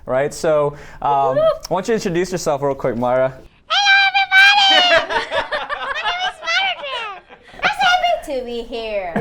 right? So why don't you introduce yourself real quick, Myra? Hello, everybody! My name is Myra Tran. I'm so happy to be here.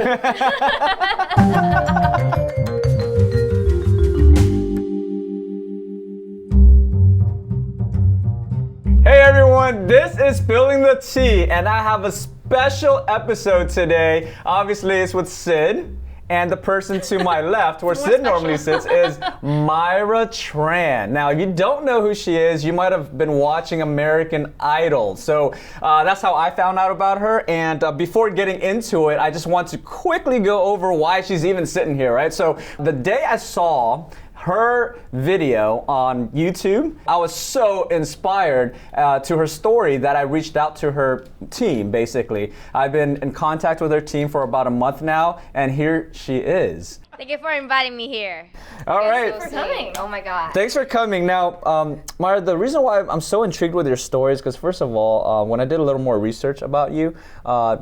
Hey everyone, this is Spilling the Tea, and I have a special episode today. Obviously, it's with Sid, and the person to my left, where Sid normally sits, is Myra Tran. Now, if you don't know who she is, you might have been watching American Idol. So that's how I found out about her. And before getting into it, I just want to quickly go over why she's even sitting here, right? So the day I saw her video on YouTube, I was so inspired to her story that I reached out to her team, basically. I've been in contact with her team for about a month now, and here she is. Thank you for inviting me here. All right. Thanks for coming. Oh my God. Thanks for coming. Now, Myra, the reason why I'm so intrigued with your story is because, first of all, when I did a little more research about you,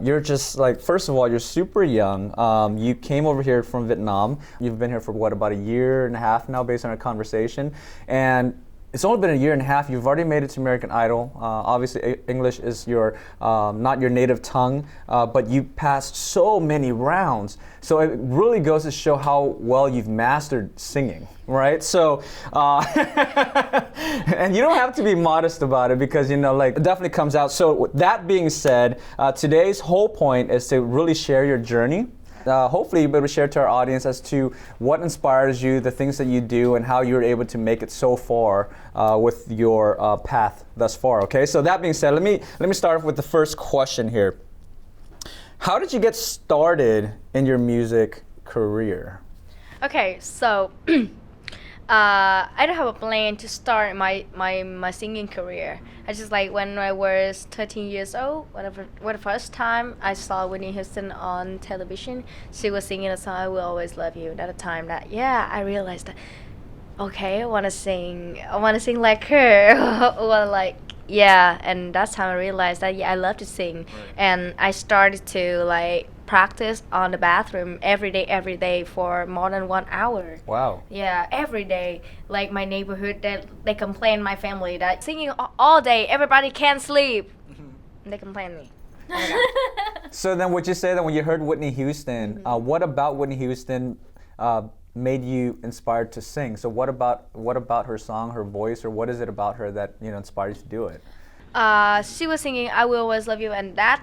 you're just like, first of all, you're super young. You came over here from Vietnam. You've been here for what, about a year and a half now, based on our conversation. And it's only been a year and a half. You've already made it to American Idol. Obviously, English is your not your native tongue, but you passed so many rounds. So it really goes to show how well you've mastered singing, right? So, and you don't have to be modest about it because, you know, like, it definitely comes out. So with that being said, today's whole point is to really share your journey. Hopefully you'll be able to share to our audience as to what inspires you, the things that you do, and how you're able to make it so far with your path thus far. Okay, so that being said, let me start off with the first question here. How did you get started in your music career? Okay, so I don't have a plan to start my singing career. I just like when I was 13 years old, when the first time I saw Whitney Houston on television, she was singing a song "I Will Always Love You." At the time, I realized that okay, I want to sing like her. Well, like and that's how I realized that I love to sing, right. And I started to like practice on the bathroom every day for more than 1 hour. Wow. Yeah, every day. Like my neighborhood, they complain my family that singing all day, everybody can't sleep. They complain me. So then would you say that when you heard Whitney Houston, what about Whitney Houston made you inspired to sing? So what about her song, her voice, or what is it about her that, you know, inspired you to do it? She was singing "I Will Always Love You," and that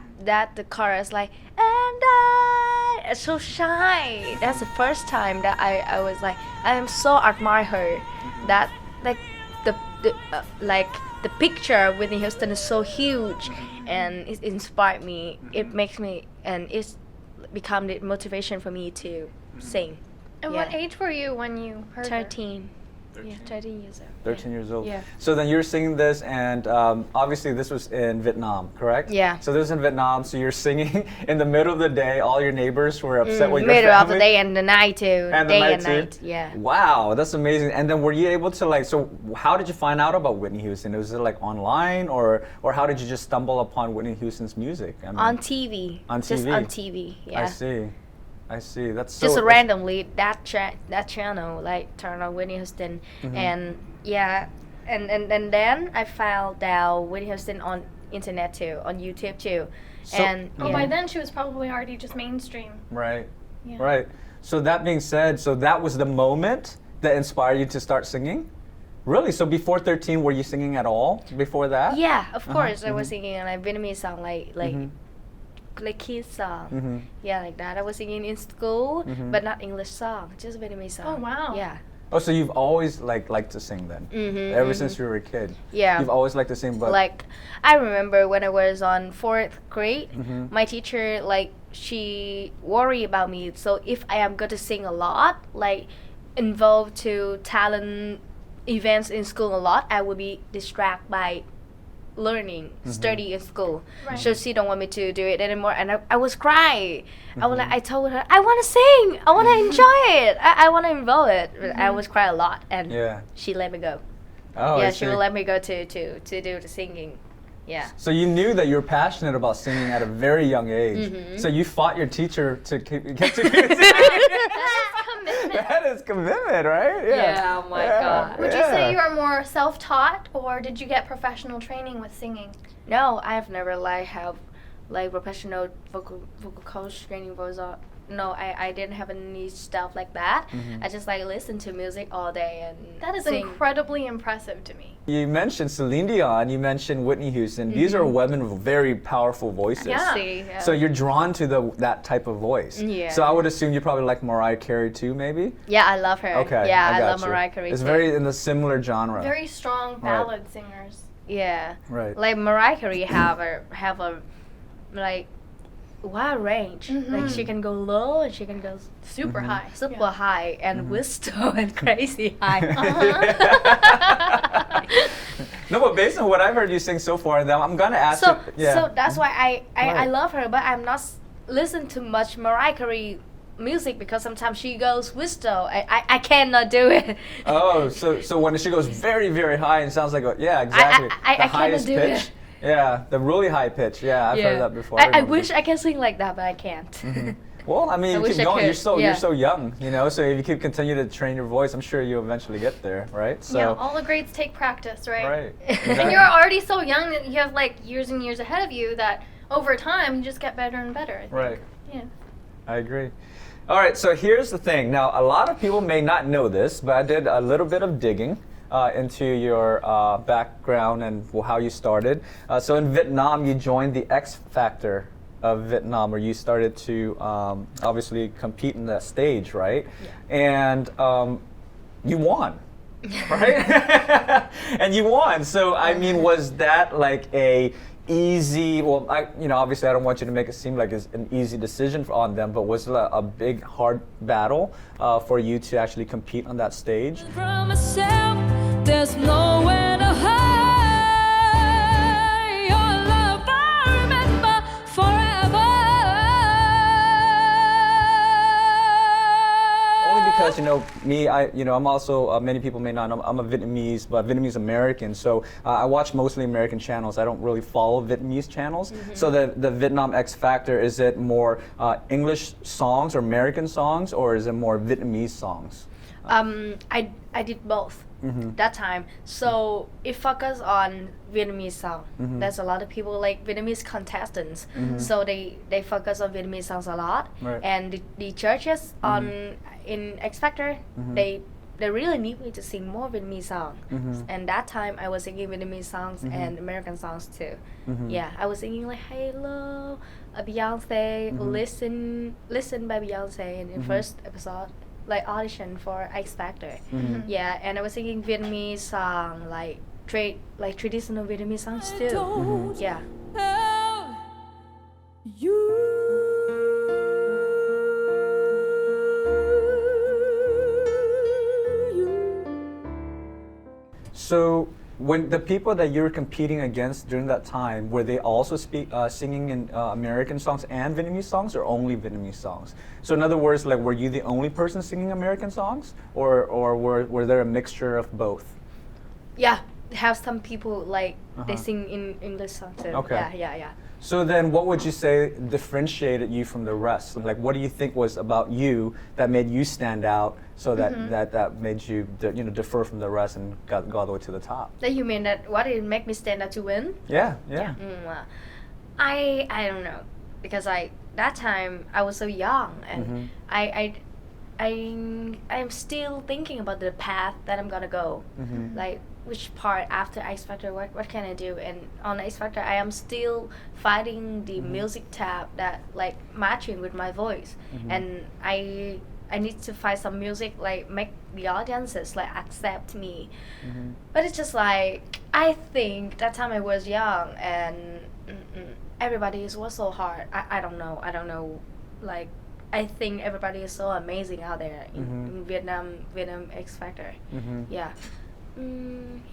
the chorus like "and I" so shy. That's the first time that I was like, I am so admire her. That like the picture of Whitney Houston is so huge, and it inspired me. It makes me, and it's become the motivation for me to sing. And what age were you when you heard 13. her? 13. Yeah, 13 years old. 13 years old. Yeah. So then you're singing this, and obviously this was in Vietnam, correct? Yeah. So this was in Vietnam, so you're singing in the middle of the day. All your neighbors were upset with your family. Middle of the day and the night too. And day the night and too? night. Yeah. Wow, that's amazing. And then were you able to like? So how did you find out about Whitney Houston? Was it like online, or how did you just stumble upon Whitney Houston's music? I mean, on TV. On TV. Just on TV. Yeah. I see. That's so. Just randomly that channel like turned on Whitney Houston, and and then I found out Whitney Houston on internet too, on YouTube too, So- and By then she was probably already just mainstream. Right. Yeah. Right. So that being said, so that was the moment that inspired you to start singing? Really? So before 13, were you singing at all before that? yeah, of course I was singing a Vietnamese song like kids song, yeah, like that. I was singing in school, but not English song, just Vietnamese song. Oh, wow. Yeah. Oh, so you've always liked to sing then? Ever since you were a kid? Yeah. You've always liked to sing, but like I remember when I was on 4th grade, my teacher like she worried about me. So if I am going to sing a lot, like involved to talent events in school a lot, I would be distracted by learning, study in school. Right. So she don't want me to do it anymore, and I was crying. I told her I want to sing, I want to enjoy it, I want to involve it. I was crying a lot, and she let me go. Oh, yeah, I she see. will let me go to do the singing. Yeah. So you knew that you were passionate about singing at a very young age. So you fought your teacher to get to Commitment. That is commitment, right? Yeah, oh my God. Would you say you are more self-taught, or did you get professional training with singing? No, I've never have professional vocal coach training voice. No, I didn't have any stuff like that. I just listen to music all day and That is sing. incredibly impressive to me. You mentioned Celine Dion, you mentioned Whitney Houston. These are women with very powerful voices. Yeah. See, yeah. So you're drawn to that type of voice. Yeah. So I would assume you probably like Mariah Carey too, maybe? Yeah, I love her. Okay. Yeah, I got love you. Mariah Carey It's too. very in the similar genre. Very strong ballad singers. Yeah. Right. Like Mariah Carey have a wide range. Like she can go low and she can go Super high. super high and whistle and crazy high. No, but based on what I've heard you sing so far, then I'm gonna ask So you. Yeah. so that's why I Right. love her, but I'm not listen to much Mariah Carey music because sometimes she goes whistle. I cannot do it. Oh, so when she goes very, very high and sounds like exactly I the cannot highest do pitch. it. Yeah, the really high pitch. Yeah, I've heard that before. I remember. wish I can sing like that, but I can't. Well, I mean, I you wish keep I going. could, You're yeah. so young, you know. So if you keep continue to train your voice, I'm sure you'll eventually get there, right? So. Yeah, all the greats take practice, right? Right. And Exactly. you're already so young that you have years and years ahead of you that over time you just get better and better, I think. Right. Yeah. I agree. All right, so here's the thing. Now, a lot of people may not know this, but I did a little bit of digging into your background and how you started. So in Vietnam, you joined the X Factor of Vietnam, where you started to obviously compete in that stage, right? Yeah. And you won, right? And you won. So, I mean, was that like a easy, well, obviously I don't want you to make it seem like it's an easy decision on them, but was it a big, hard battle for you to actually compete on that stage? From myself, there's nowhere to hide. Your love I remember forever. Only because me, I'm also many people may not know I'm a Vietnamese American, so I watch mostly American channels. I don't really follow Vietnamese channels. So the Vietnam X Factor, is it more English songs or American songs, or is it more Vietnamese songs? I did both that time. So it focused on Vietnamese song. There's a lot of people like Vietnamese contestants. So they focus on Vietnamese songs a lot. Right. And the churches in X Factor, they really need me to sing more Vietnamese songs. And that time I was singing Vietnamese songs and American songs too. Yeah, I was singing like Hello, Beyonce, Listen by Beyonce in the first episode. Like audition for X Factor. Yeah, and I was singing Vietnamese song like traditional Vietnamese songs too. Yeah. So when the people that you were competing against during that time, were they also singing in American songs and Vietnamese songs, or only Vietnamese songs? So in other words, like, were you the only person singing American songs, or were there a mixture of both? Yeah, have some people like they sing in English songs too. Okay. Yeah. So then what would you say differentiated you from the rest? Like, what do you think was about you that made you stand out, so that made you differ from the rest and got all the way to the top? That you mean that what did make me stand out to win? Yeah. I don't know, because that time I was so young and I'm still thinking about the path that I'm gonna go. Like which part after X Factor, what can I do? And on X Factor I am still finding the music tab that like matching with my voice. And I need to find some music like make the audiences like accept me. But it's just like I think that time I was young and everybody was so hard. I don't know like I think everybody is so amazing out there in Vietnam X Factor. Yeah.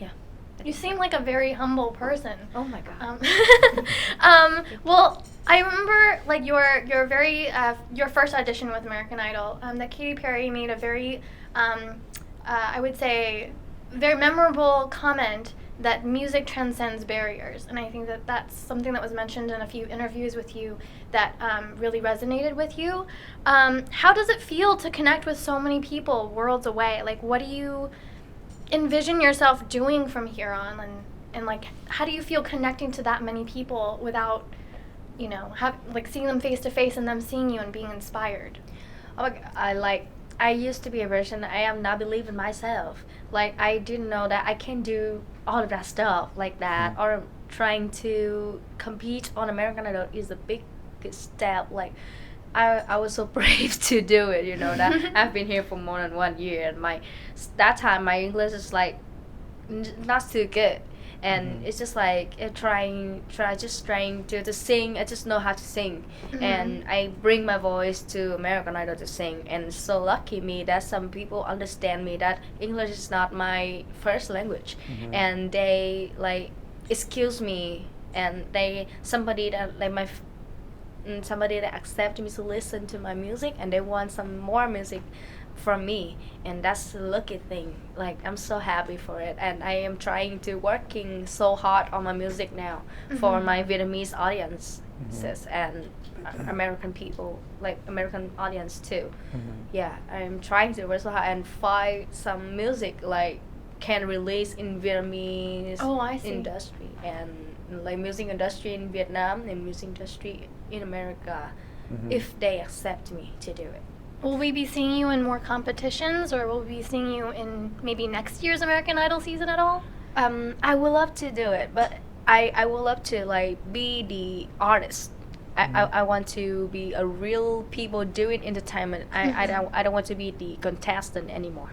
Yeah. You seem like a very humble person. Oh my god. Well, I remember like your very your first audition with American Idol. That Katy Perry made a very I would say very memorable comment that music transcends barriers, and I think that that's something that was mentioned in a few interviews with you that really resonated with you. How does it feel to connect with so many people worlds away? Like, what do you envision yourself doing from here on, and like, how do you feel connecting to that many people without, you know, seeing them face to face and them seeing you and being inspired? Oh my God, I used to be a person, I am not believing myself. Like, I didn't know that I can do all of that stuff like that, or trying to compete on American Idol is a big step. Like, I was so brave to do it, you know, that I've been here for more than 1 year, and that time my English is like not too good. And it's just like trying to sing. I just know how to sing, and I bring my voice to American Idol to sing. And so lucky me that some people understand me that English is not my first language, and they like excuse me, and somebody that accept me to listen to my music, and they want some more music from me, and that's the lucky thing. Like, I'm so happy for it, and I am trying to working so hard on my music now for my Vietnamese audiences and American people, like American audience too. Yeah, I'm trying to work so hard and find some music like can release in Vietnamese industry, and like music industry in Vietnam and music industry in America, if they accept me to do it. Will we be seeing you in more competitions, or will we be seeing you in maybe next year's American Idol season at all? I would love to do it, but I would love to like be the artist. I want to be a real people doing entertainment. I don't want to be the contestant anymore.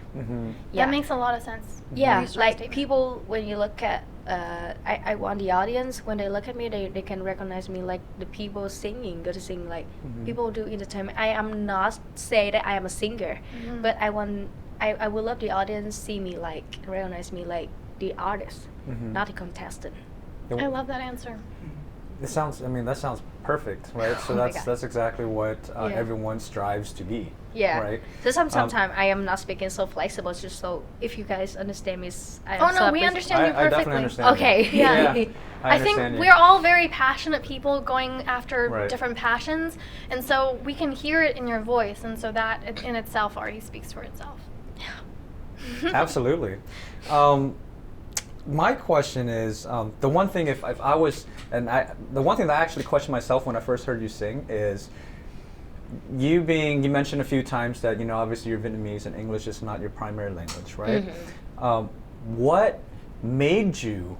Yeah. That makes a lot of sense. Yeah, Very strong like statement. people, when you look at I want the audience, when they look at me, they can recognize me like the people singing, go to sing, like people do entertainment. I am not say that I am a singer, but I would love the audience see me like recognize me like the artist, not the contestant. I love that answer. It sounds. I mean, that sounds perfect, right? So Oh my that's God. exactly what everyone strives to be. Yeah. Right. So sometimes I am not speaking so flexible, just so if you guys understand me, We understand you I perfectly. definitely understand. Okay. Yeah. I think understand you. we're all very passionate people going after Right. different passions, and so we can hear it in your voice, and so that in itself already speaks for itself. Absolutely. My question is, the one thing if I was, the one thing that I actually questioned myself when I first heard you sing is, you mentioned a few times that, you know, obviously you're Vietnamese and English is not your primary language, right? What made you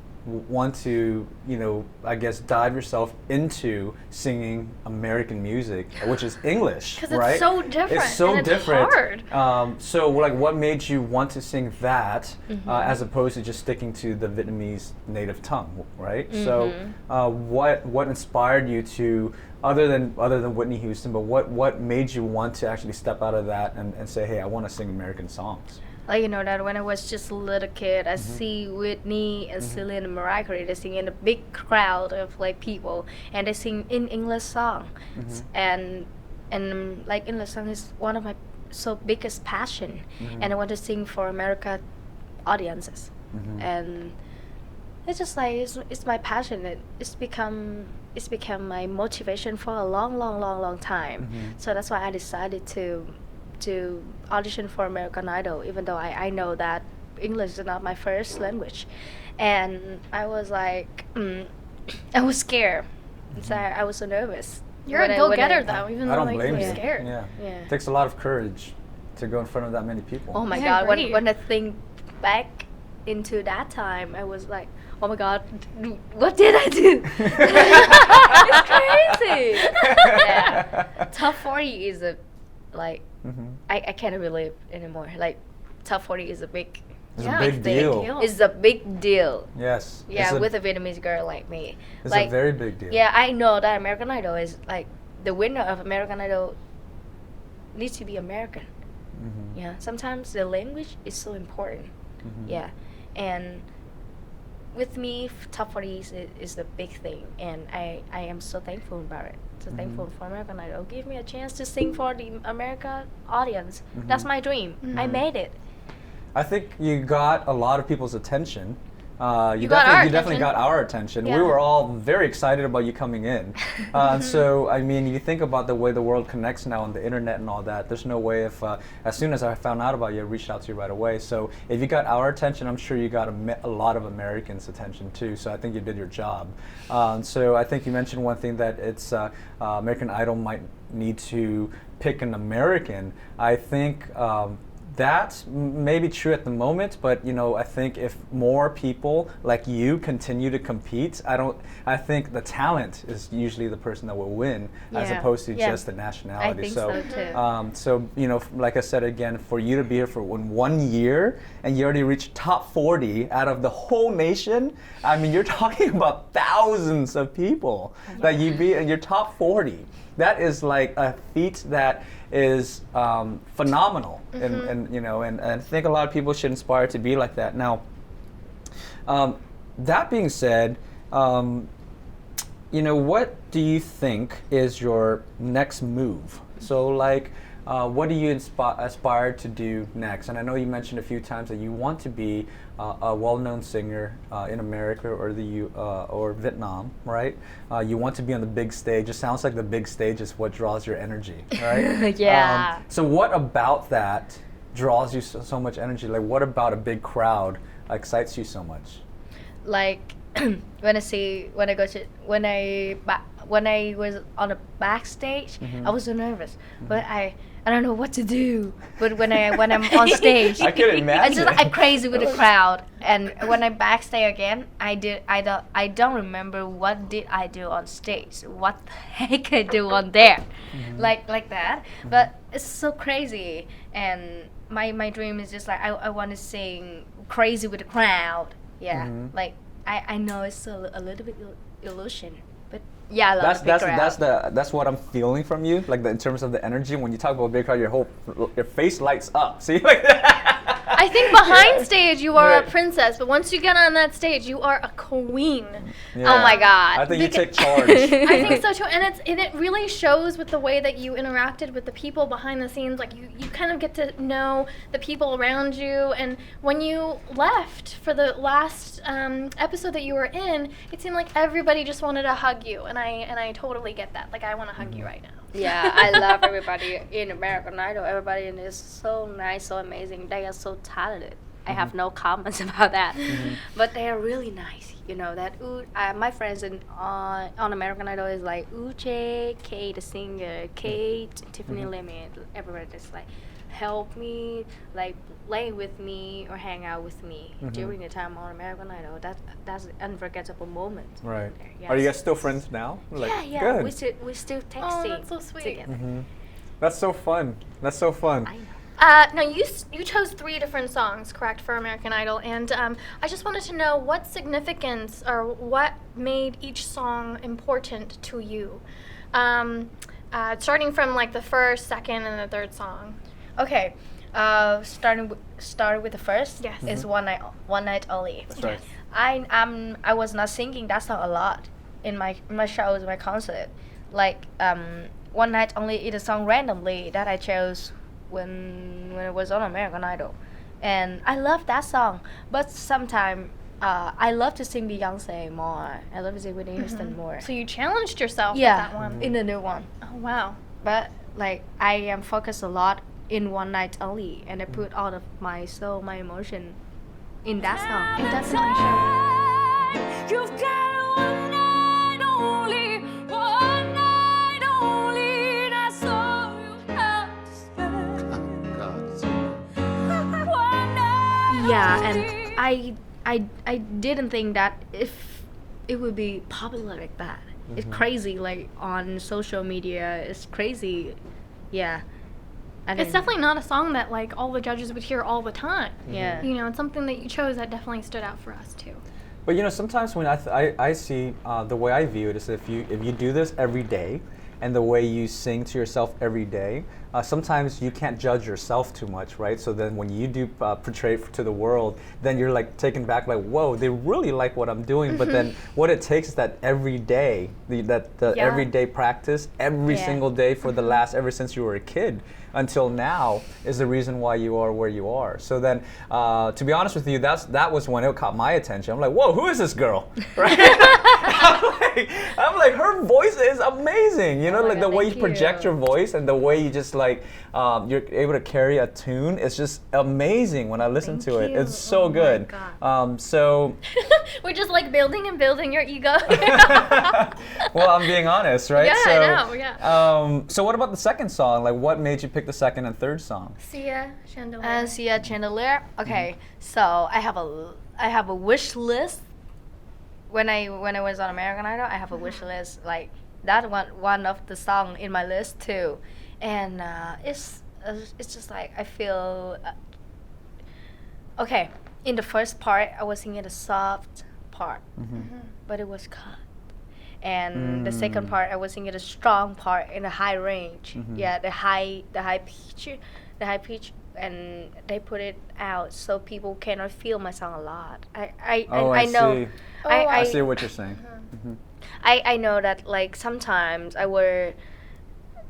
want to, you know, I guess dive yourself into singing American music, which is English, Because right? it's so different. It's so and different. It's hard. So, like, what made you want to sing that as opposed to just sticking to the Vietnamese native tongue, right? So, what inspired you to, other than Whitney Houston, but what made you want to actually step out of that and say, hey, I want to sing American songs? Like, you know, that when I was just a little kid, I see Whitney and Celine and Mariah Carey, they sing in a big crowd of like people, and they sing in English song, and like English song is one of my biggest passion, and I want to sing for America audiences, and it's just like it's my passion. It's become my motivation for a long time. So that's why I decided to audition for American Idol, even though I know that English is not my first language. And I was like, I was scared. So I was so nervous. You're a go-getter, though, even I though don't like, blame you're you. scared. Yeah. Yeah. It takes a lot of courage to go in front of that many people. Oh my I God, agree. when I think back into that time, I was like, oh my God, what did I do? It's crazy. Yeah. Top 40 is I can't believe anymore. Like, top 40 is a big It's Yeah, a big deal. It's a big deal. Yes. Yeah, It's with a Vietnamese girl like me. It's like, a very big deal. yeah, I know that American Idol is like the winner of American Idol needs to be American. Yeah, sometimes the language is so important. Yeah, and with me, top 40 is the big thing, and I am so thankful about it. So thankful for American Idol. Give me a chance to sing for the America audience. That's my dream. I made it. I think you got a lot of people's attention You got our definitely attention. got our attention. Yeah. We were all very excited about you coming in. So, I mean, you think about the way the world connects now on the internet and all that. There's no way if, as soon as I found out about you, I reached out to you right away. So, if you got our attention, I'm sure you got a lot of Americans' attention too. So, I think you did your job. So, I think you mentioned one thing that it's American Idol might need to pick an American. I think that's maybe true at the moment, but I think if more people like you continue to compete, I think the talent is usually the person that will win, as Yeah. opposed to Yeah. just the nationality. I think so too. So like I said again, for you to be here for 1 year and you already reached top 40 out of the whole nation, I mean, you're talking about thousands of people that you beat, and you're top 40. That is like a feat that is phenomenal, and I think a lot of people should aspire to be like that. Now, that being said, what do you think is your next move? So, like, what do you aspire to do next? And I know you mentioned a few times that you want to be a well-known singer in America or Vietnam, right? You want to be on the big stage. It sounds like the big stage is what draws your energy, right? Yeah. So what about that draws you so much energy? Like, what about a big crowd excites you so much? Like when I was on the backstage, I was so nervous, but I don't know what to do. But when I'm on stage, I can imagine. I'm crazy with the crowd. And when I backstage again, I don't remember what did I do on stage. What the heck I do on there, like that. But it's so crazy. And my dream is just like I want to sing crazy with the crowd. Yeah, like I know it's a little bit illusion, but yeah, I love big crowd. That's what I'm feeling from you, like in terms of the energy. When you talk about big crowd, your face lights up. See, like I think behind stage you are Right. a princess, but once you get on that stage, you are a queen. Yeah. Oh my God. I think you take charge. I think so too, and it really shows with the way that you interacted with the people behind the scenes. Like you kind of get to know the people around you. And when you left for the last episode that you were in, it seemed like everybody just wanted to hug you, and I totally get that. Like I want to hug you right now. Yeah, I love everybody in American Idol. Everybody is so nice, so amazing. They are so talented. I have no comments about that, but they are really nice. My friends on American Idol is like Uche, Kate the singer, Kate, Tiffany Lemon. Everybody just like help me, like play with me or hang out with me during the time on American Idol. That's an unforgettable moment. Right. Yes. Are you guys still friends now? Like, Yeah. Good. We still texting. Oh, that's so sweet. Together. That's so fun. That's so fun. I know. Now you chose 3 different songs, correct, for American Idol, and I just wanted to know what significance or what made each song important to you, starting from like the first, second, and the third song. Okay, starting with the first. Yes. Is one night only. That's right. I was not singing that song a lot in my shows, my concert. Like one night only is a song randomly that I chose when I was on American Idol, and I love that song. But sometimes I love to sing Beyonce more. I love to sing Whitney Houston more. So you challenged yourself with Yeah, that one. in the new one. Oh wow. But like I am focused a lot in one night only, and I put all of my soul, my emotion in that song. It definitely shows. You've got one night only, one night only. That's all you have to say. One night Yeah, only. and I didn't think that if it would be popular like that. It's crazy, like on social media, it's crazy. Yeah. It's definitely not a song that like all the judges would hear all the time. Yeah. You know, it's something that you chose that definitely stood out for us too. But sometimes when I see the way I view it is if you do this every day and the way you sing to yourself every day, sometimes you can't judge yourself too much, right? So then when you do portray it to the world, then you're like taken back, like, whoa, they really like what I'm doing. But then what it takes is that every day, the everyday practice, every single day for the last, ever since you were a kid until now, is the reason why you are where you are. So then, to be honest with you, that was when it caught my attention. I'm like, whoa, who is this girl? Right? I'm like, her voice is amazing. You know, like the way you project your voice and the way you just like, you're able to carry a tune. It's just amazing when I listen to it. It's so good. So we're just like building and building your ego. well, I'm being honest, right? Yeah, so, I know. Yeah. So what about the second song? Like, what made you pick the second and third song? Sia Chandelier. Sia Chandelier. Okay, so I have a wish list. When I was on American Idol, I have a wish list like that one of the song in my list too, and it's just like I feel. Okay, in the first part, I was singing the soft part, but it was cut. And the second part, I was singing the strong part in the high range. Yeah, the high pitch, and they put it out so people cannot feel my song a lot. I know. See. I see what you're saying. I know that like sometimes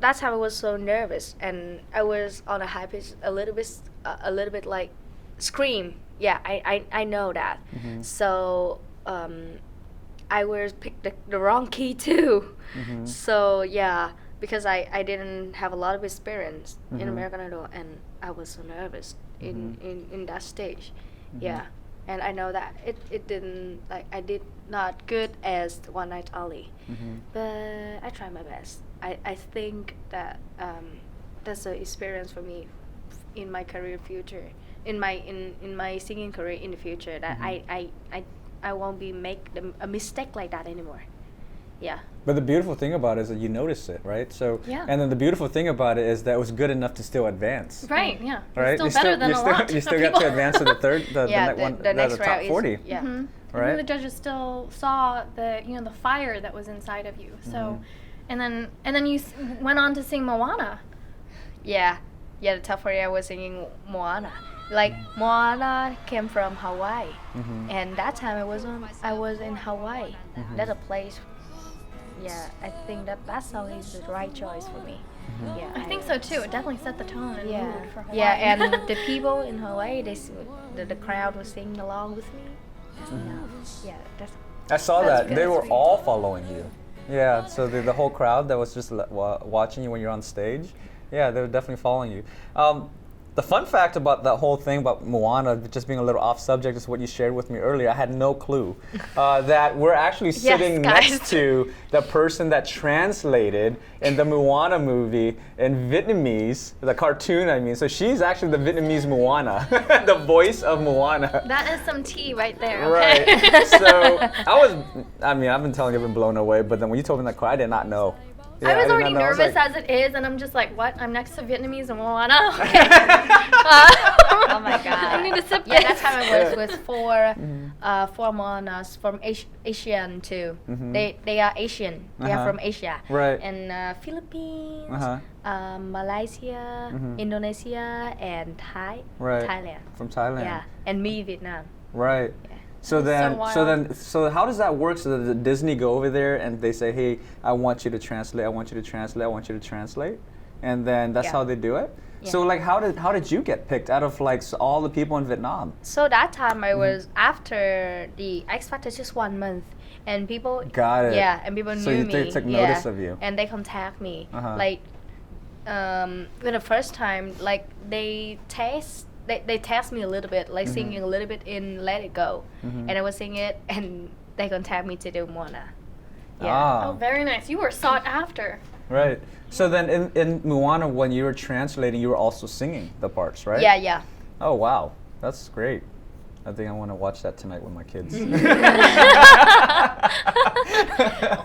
that's how I was so nervous, and I was on a high pitch a little bit like scream. Yeah, I know that. So I was picked the wrong key too. So yeah, because I didn't have a lot of experience in American Idol, and I was so nervous in that stage. Yeah, and I know that it didn't, like, I did not good as One Night Only, but I tried my best. I think that that's an experience for me in my career future, in my singing career in the future, that I won't be make a mistake like that anymore. Yeah. But the beautiful thing about it is that you notice it, right? So, Yeah. and then the beautiful thing about it is that it was good enough to still advance. Right. Yeah. Right? It's still better than a lot. You of still get people. to advance to the third, the next top round is 40. yeah. I Right? think the judges still saw the the fire that was inside of you. So, and then you went on to sing Moana. Yeah, the top 40 I was singing Moana. Like Moana came from Hawaii, and that time I was in Hawaii. That's a place. Yeah, I think that song is the right choice for me. Yeah, I think so too. It definitely set the tone and mood for Hawaii. Yeah, and the people in Hawaii, the crowd was singing along with me. Yeah, that's. I saw That's that. They good. were all following you. Yeah, so the whole crowd that was just watching you when you're on stage, yeah, they were definitely following you. The fun fact about that whole thing about Moana, just being a little off subject, is what you shared with me earlier. I had no clue that we're actually sitting guys. next to the person that translated in the Moana movie in Vietnamese, the cartoon, I mean. So she's actually the Vietnamese Moana, the voice of Moana. That is some tea right there. Okay? Right. So I've been telling you, I've been blown away, but then when you told me that, I did not know. Yeah, I was did already not know. I was nervous like, as it is, and I'm just like, what? I'm next to Vietnamese and Moana. Okay. Oh my god. I need to sip Yeah, this. that time I was with four Moanas from Asian too. They are Asian. They are from Asia. Right. And Philippines, Malaysia, Indonesia, and Thailand. From Thailand. Yeah, and me, Vietnam. Right. Yeah. So wild. so how does that work? So does Disney go over there and they say, hey, I want you to translate, I want you to translate, I want you to translate, and then that's how they do it. Yeah. So like, how did you get picked out of like all the people in Vietnam? So that time I was after the X Factor, just 1 month, and people Got it. Yeah, and people So knew you me. took notice of you. And they contact me. Uh-huh. Like, for the first time, like they test me a little bit, like singing a little bit in Let It Go, and I was singing it, and they contact me to do Moana. Yeah. Oh, very nice. You were sought after. Right. So then in Moana, when you were translating, you were also singing the parts, right? Yeah. Oh wow, that's great. I think I want to watch that tonight with my kids.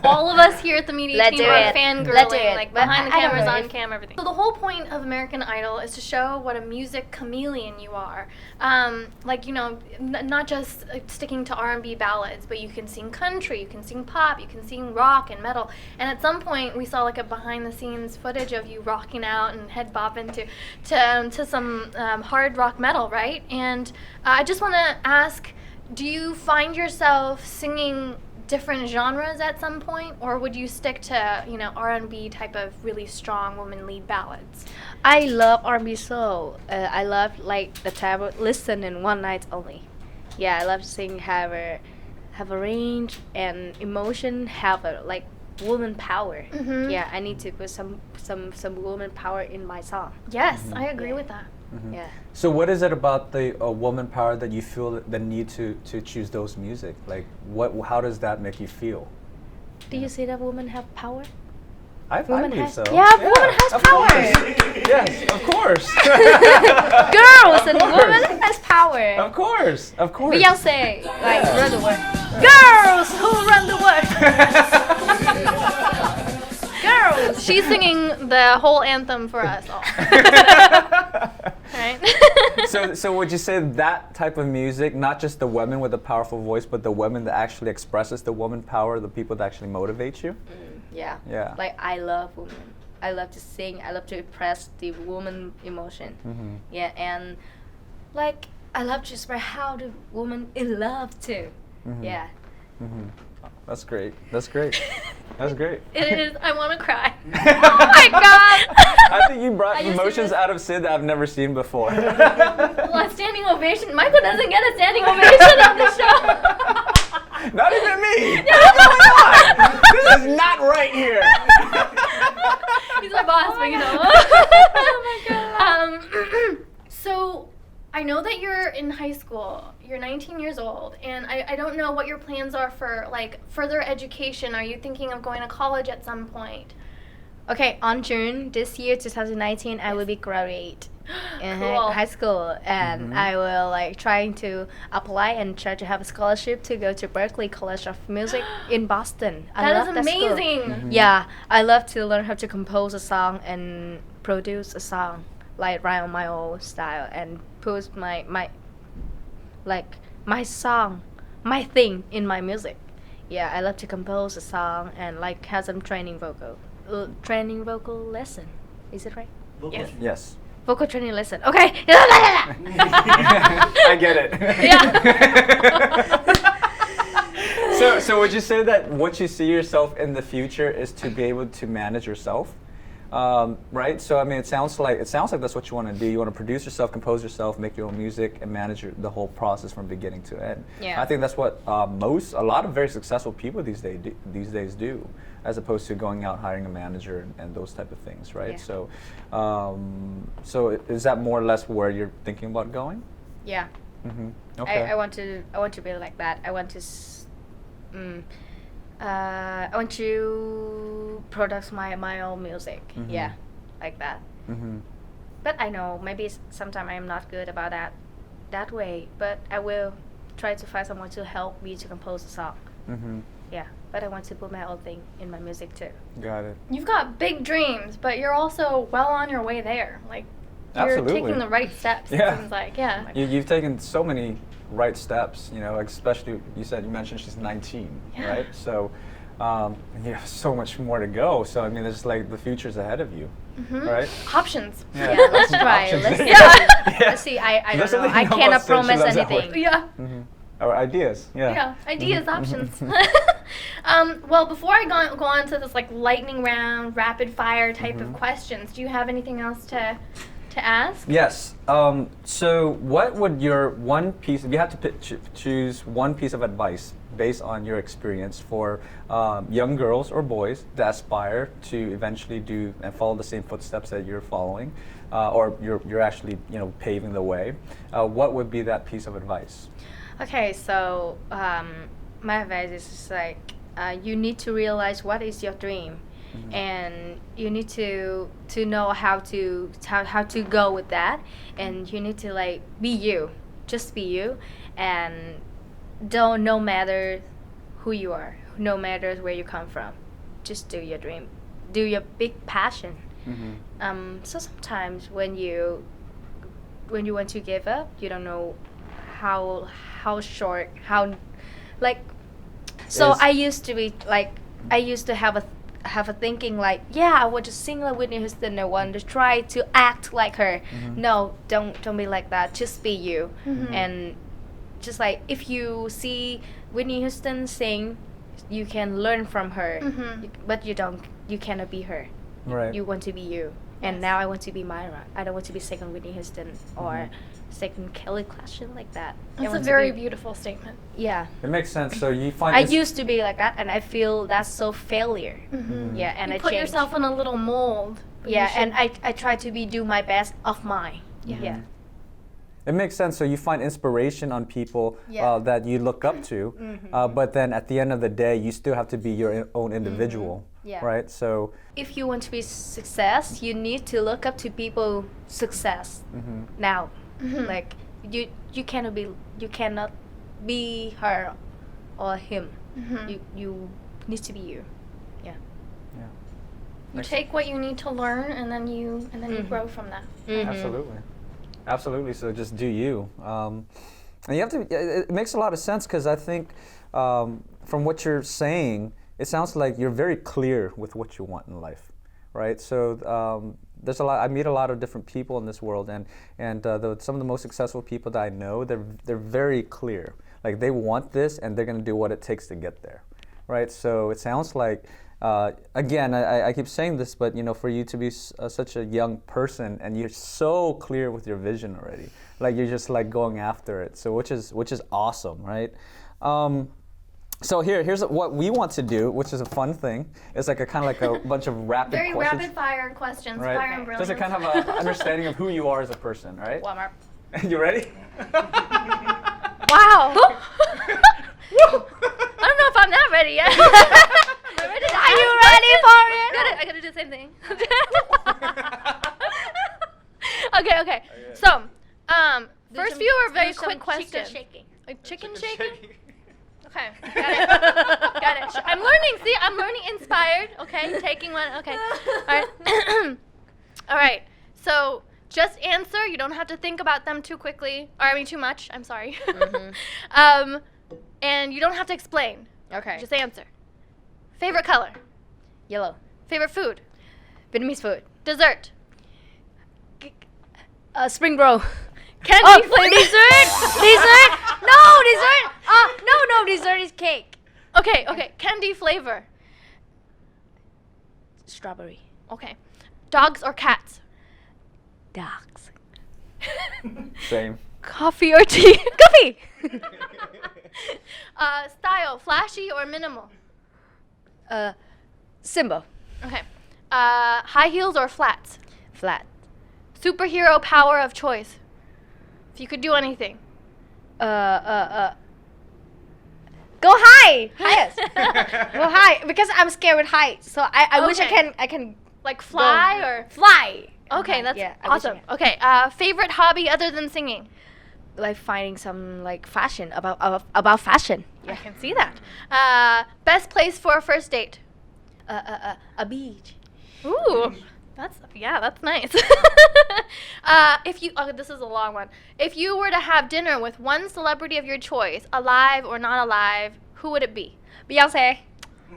All of us here at the media Let's team do are it. fangirling, Let's do it. like But behind the I don't cameras, know on if- cam, everything. So the whole point of American Idol is to show what a music chameleon you are. Like, you know, not just sticking to R&B ballads, but you can sing country, you can sing pop, you can sing rock and metal. And at some point, we saw like a behind-the-scenes footage of you rocking out and head bopping to some hard rock metal, right? And I just want to ask, do you find yourself singing different genres at some point, or would you stick to, you know, R&B type of really strong woman lead ballads? I love R&B soul. I love like the type of listen in one night only. Yeah, I love to sing, have a range and emotion, have a like woman power. Mhm. Yeah, I need to put some woman power in my song. Yes, I agree with that. Yeah. So what is it about the woman power that you feel the need to choose those music? Like how does that make you feel? Do you see that women have power? I believe so. Yeah, woman has of power. course. Yes, of course. Girls and course. women has power. Of course, of course. Beyonce, like run the world. Girls who run the world. Girls, she's singing the whole anthem for us all. Right? So would you say that type of music, not just the women with a powerful voice, but the women that actually expresses the woman power, the people that actually motivate you? Yeah. Yeah. Like I love women. I love to sing. I love to express the woman emotion. Mm-hmm. Yeah, and like I love to express how the woman in love too. Mhm. Yeah. Mm-hmm. That's great. That's great. That's great. It is. I want to cry. Oh my God. I think you brought I just emotions did- out of Sid that I've never seen before. Well, a standing ovation. Michael doesn't get a standing ovation on the show. Not even me. What's going on? This is not right here. He's my boss, but you know. Oh my God. So I know that you're in high school. You're 19 years old, and I don't know what your plans are for like further education. Are you thinking of going to college at some point? Okay, on June this year, 2019, I will be graduate in Cool. high school, and I will like trying to apply and try to have a scholarship to go to Berklee College of Music in Boston. I That is love that school. amazing. Yeah, I love to learn how to compose a song and produce a song, like write on my own style and put my like my song, my thing in my music. Yeah, I love to compose a song and like have some training vocal lesson. Is it right? Yes. Yes. Vocal training lesson. Okay. I get it. Yeah. So would you say that what you see yourself in the future is to be able to manage yourself? Right? So I mean, it sounds like that's what you want to do. You want to produce yourself, compose yourself, make your own music, and manage the whole process from beginning to end. Yeah. I think that's what a lot of very successful people these days do, as opposed to going out hiring a manager and those type of things, right? Yeah. So is that more or less where you're thinking about going? Yeah. Mm-hmm. Okay. I want to be like that. I want to I want to produce my own music. Yeah, like that. Mm-hmm. But I know maybe sometimes I am not good about that way. But I will try to find someone to help me to compose a song. Mm-hmm. Yeah, but I want to put my own thing in my music too. Got it. You've got big dreams, but you're also well on your way there. Like you're Absolutely. taking the right steps. Yeah. It seems like, yeah. You've taken so many right steps, like especially you mentioned she's 19, Yeah. right? So you have so much more to go. So I mean, it's like the future's ahead of you, right? Options. Yeah, let's try. Options. Let's see. Yeah. Let's see. I don't That's know. something I you know cannot about Sid, she promise loves that word. anything. Yeah. Or ideas, yeah. Yeah, ideas, options. Well, before I go on to this like lightning round, rapid fire type of questions, do you have anything else to ask? Yes. So what would your one piece, if you had to choose one piece of advice based on your experience for young girls or boys that aspire to eventually do and follow the same footsteps that you're following, or you're actually paving the way, what would be that piece of advice? Okay, so my advice is just like you need to realize what is your dream, and you need to know how to go with that, and you need to like be you, just be you, and don't, no matter who you are, no matter where you come from, just do your dream, do your big passion. So sometimes when you want to give up, you don't know how short, how like. So I used to be like, I used to have a thinking like, yeah, I want to sing like Whitney Houston. I want to try to act like her. No, don't be like that. Just be you. And just like if you see Whitney Houston sing, you can learn from her. But you cannot be her. Right. You want to be you. And now I want to be Myra. I don't want to be second Whitney Houston or second Kelly Clarkson like that. That's a very beautiful statement. Yeah. It makes sense. So you find I used to be like that, and I feel that's so failure. Yeah, and You I put changed. yourself in a little mold. but Yeah, you should- and I try to do my best of mine. Yeah. It makes sense. So you find inspiration on people Yeah. that you look up to, but then at the end of the day, you still have to be your own individual, Yeah. right? So If you want to be success, you need to look up to people success now. Like you cannot be her or him. You need to be you. Yeah. You take what you need to learn, and then you grow from that. Absolutely. So just do you. And you have to. It makes a lot of sense because I think from what you're saying, it sounds like you're very clear with what you want in life, right? So there's a lot. I meet a lot of different people in this world, and some of the most successful people that I know, they're very clear. Like they want this, and they're going to do what it takes to get there, right? So it sounds like. Again, I keep saying this, but for you to be such a young person and you're so clear with your vision already, like you're just like going after it. So which is awesome, right? So here's what we want to do, which is a fun thing. It's like a kind of like a bunch of rapid Very questions, rapid fire questions, right? fire and brilliance. Just a kind of a understanding of who you are as a person, right? Warm up. You ready? Wow. I don't know if I'm not ready yet. Are you ready for it? I gotta do the same thing. Okay. So, first few are very quick questions. Shaking. Like chicken shaking? Okay, got it. I'm learning. See, I'm learning inspired. Okay, taking one. Okay. All right. All right. So just answer. You don't have to think about them too quickly. Or I mean too much. I'm sorry. And you don't have to explain. Okay. Just answer. Favorite color. Yellow. Favorite food. Vietnamese food. Dessert. Spring roll. Candy flavor. Dessert. Dessert. No dessert. No dessert is cake. Okay. Candy flavor. Strawberry. Okay. Dogs or cats? Dogs. Same. Coffee or tea? Coffee. Style, flashy or minimal? Symbol. Okay. High heels or flats? Flat. Superhero power of choice. If you could do anything. Go high. Highest. Go high because I'm scared with heights. So I wish Okay. I can Like fly or? fly. Okay, that's Yeah, I wish I awesome. Okay. Favorite hobby other than singing? Like finding some like fashion about fashion. I can see that. Best place for a first date? A beach. Ooh, that's nice. If you, this is a long one. If you were to have dinner with one celebrity of your choice, alive or not alive, who would it be? Beyonce.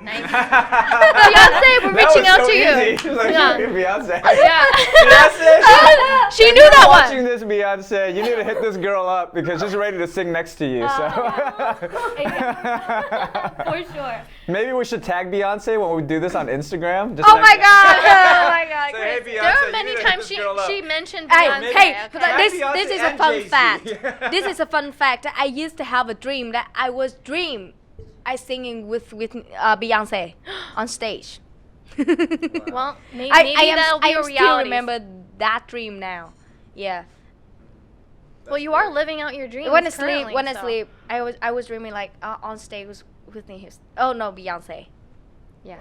Nice. Beyonce, we're reaching out to you. She's like, Yeah. Beyonce. Yeah. Beyonce. She If knew you're that one. watching this, Beyonce, you need to hit this girl up because she's ready to sing next to you. For sure. Maybe we should tag Beyonce when we do this on Instagram. Just Oh like- my god! Oh my god! Say, hey, Crazy. Beyonce, There are you many need to hit times this girl up. she mentioned Hey, Beyonce. hey! Okay. This Beyonce is a and fun Jay-Z. fact. This is a fun fact. I used to have a dream that I singing with Beyonce on stage. Well, maybe that'll be I a still reality. remember that dream now. Yeah. Well, you are living out your dreams. When I currently, sleep, I was dreaming like on stage with Whitney Houston. Oh no, Beyonce. Yeah.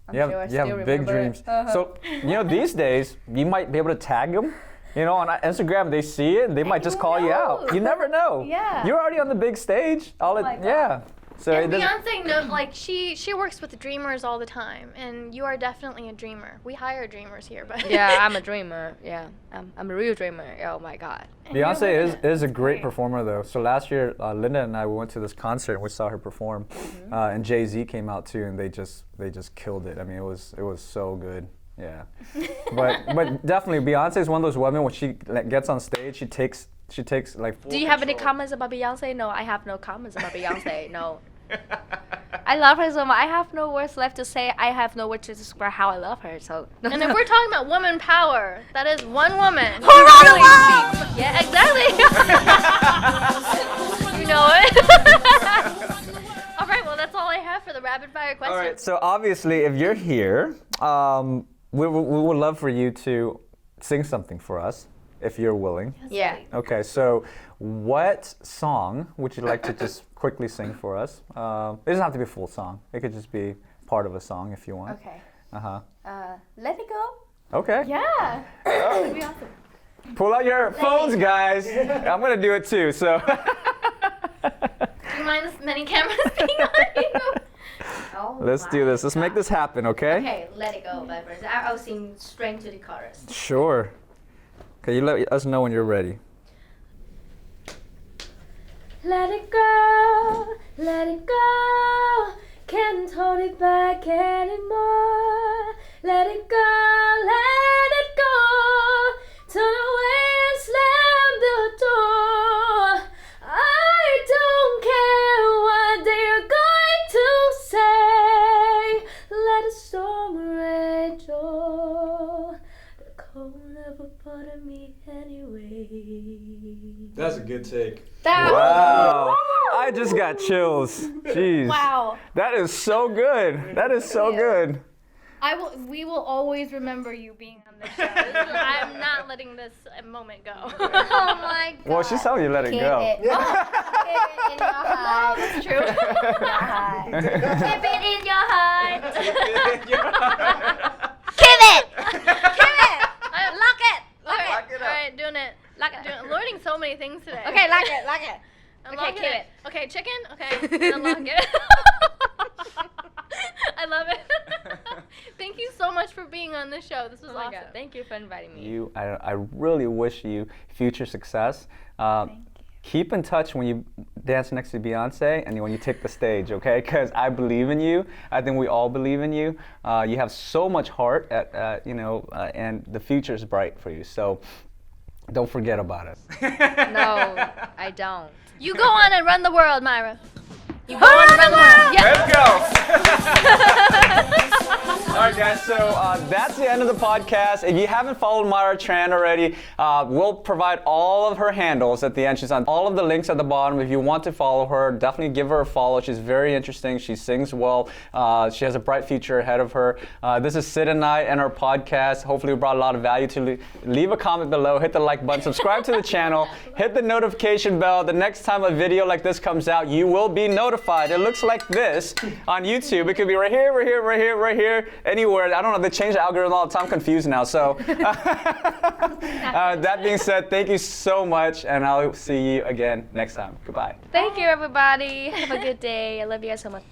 I'm You sure I have still big remember. dreams. So, these days, you might be able to tag them You know, on Instagram, they see it, they might just call you out. You never know. Yeah. You're already on the big stage. Yeah. So And it doesn't- Beyonce, like she works with dreamers all the time, and you are definitely a dreamer. We hire dreamers here, but Yeah, I'm a dreamer. Yeah, I'm a real dreamer. Oh my God. And you're Beyonce living it. is a great Great. performer though. So last year, Linda and I went to this concert and we saw her perform, and Jay-Z came out too, and they just killed it. I mean, it was so good. Yeah, but definitely Beyonce is one of those women when she gets on stage, she takes like. Full Do you have any control. comments about Beyonce? No, I have no comments about Beyonce. No. I love her so much. I have no words left to say. I have no words to describe how I love her. So. And if we're talking about woman power, that is one woman. Who run the world? speaks- Yeah, exactly. You know it. All right, well, that's all I have for the rapid fire questions. All right. So obviously, if you're here, we would love for you to sing something for us, if you're willing. Yeah. Okay. So, what song would you like to just quickly sing for us? It doesn't have to be a full song. It could just be part of a song if you want. Okay. Let it go. Okay. Yeah. That'd be awesome. Pull out your phones, guys. I'm gonna do it too. So. Do you mind this many cameras being on you? Oh Let's do this. Let's make this happen, okay? Okay, let it go, my friends. I'll sing straight to the chorus. Sure. Okay, you let us know when you're ready. Let it go, let it go. Can't hold it back anymore. Let it go, let it go. Turn away and slam the door. I don't care what they're going to say. Let the storm rage on. The cold never bothered me anyway. That's a good take. That Wow. I just got chills. Jeez. Wow. That is so good. That is so good. We will always remember you being on this show. I'm not letting this moment go. Oh my God. Well, she's telling you let it Keep go. it. Keep it in your heart. That's true. Keep it in your heart. Keep it. Lock it. All right, Lock it up. all right, doing it. Lock it. Learning so many things today. Okay, lock it. Lock it. Unlock keep it. Okay, chicken. Okay, unlock it. I love it. Thank you so much for being on the show. This was Oh my awesome. God. Thank you for inviting me. I really wish you future success. Keep in touch when you dance next to Beyonce and when you take the stage, okay? Because I believe in you. I think we all believe in you. You have so much heart, and the future is bright for you. So don't forget about it. No, I don't. You go on and run the world, Myra. You go on and run the world. Yeah. Let's go. All right, guys. So that's the end of the podcast. If you haven't followed Myra Tran already, we'll provide all of her handles at the end. She's on all of the links at the bottom. If you want to follow her, definitely give her a follow. She's very interesting. She sings well. She has a bright future ahead of her. This is Sid and I and our podcast. Hopefully, we brought a lot of value to you. Leave a comment below. Hit the like button. Subscribe to the channel. Hit the notification bell. The next time a video like this comes out, you will be notified. It looks like this on YouTube. It could be right here, right here, right here, right here, anywhere. I don't know. They change the algorithm all the time. I'm confused now. So that being said, thank you so much, and I'll see you again next time. Goodbye. Thank you, everybody. Have a good day. I love you guys so much.